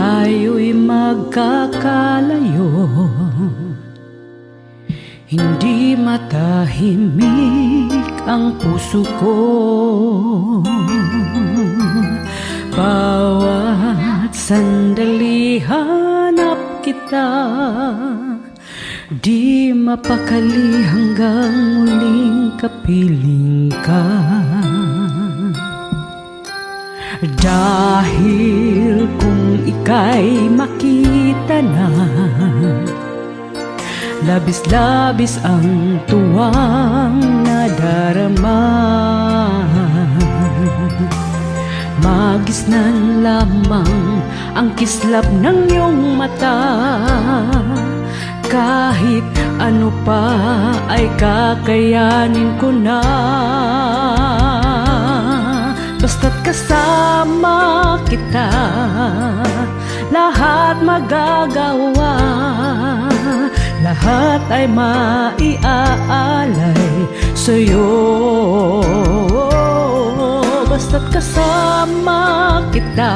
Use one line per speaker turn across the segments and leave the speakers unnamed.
tayo'y magkakalayo, hindi matahimik ang puso ko. Bawat sandali hanap kita, di mapakali hanggang muling kapiling ka. Dahil kung ika'y makita na, labis-labis ang tuwang nadarama. Magisnan lamang ang kislap ng iyong mata, kahit ano pa ay kakayanin ko na. Basta't kasama kita, lahat magagawa, lahat ay maiaalay sa'yo. Basta't kasama kita,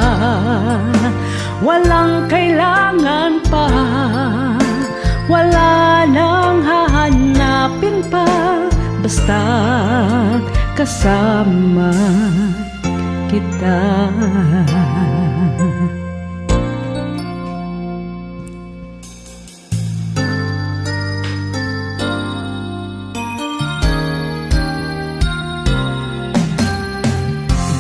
walang kailangan pa, wala nang hahanapin pa. Basta't kasama kita.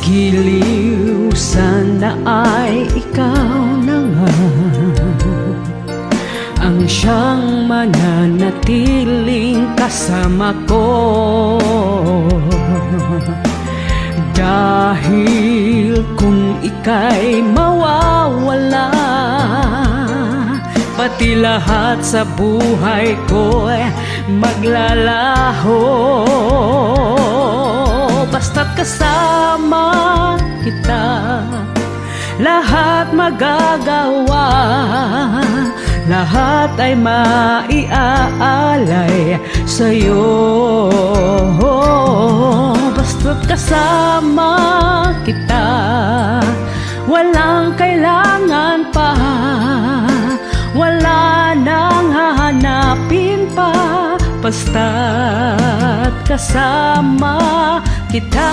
Giliw sana ay ikaw na nga ang siyang mananatiling kasama ko. Dahil kung ika'y mawawala, pati lahat sa buhay ko'y maglalaho. Basta't kasama kita, lahat magagawa, lahat ay maiaalay sa'yo. Basta't kasama kita, walang kailangan pa, wala nang hahanapin pa. Basta't kasama kita.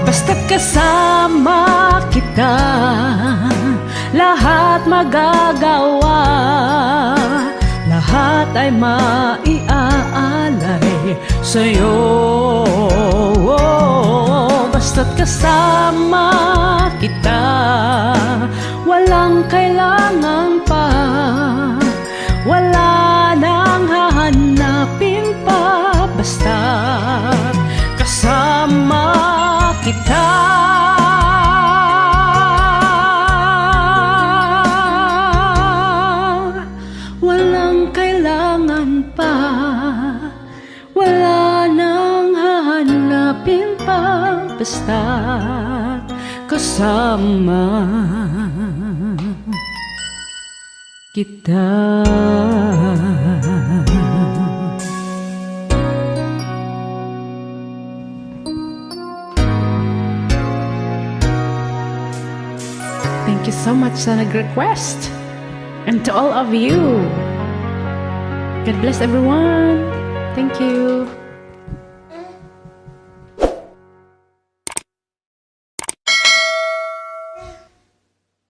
Basta't kasama kita, lahat magagawa, lahat ay maiaalay sa'yo. Basta't kasama kita, walang kailangan pa, wala nang hahanapin pa. Basta't kasama kita. Walang kailangan pa, wala nang hahanapin pa. Basta't kasama kita. Thank you so much sa nag-request, and to all of you, God bless everyone. Thank you.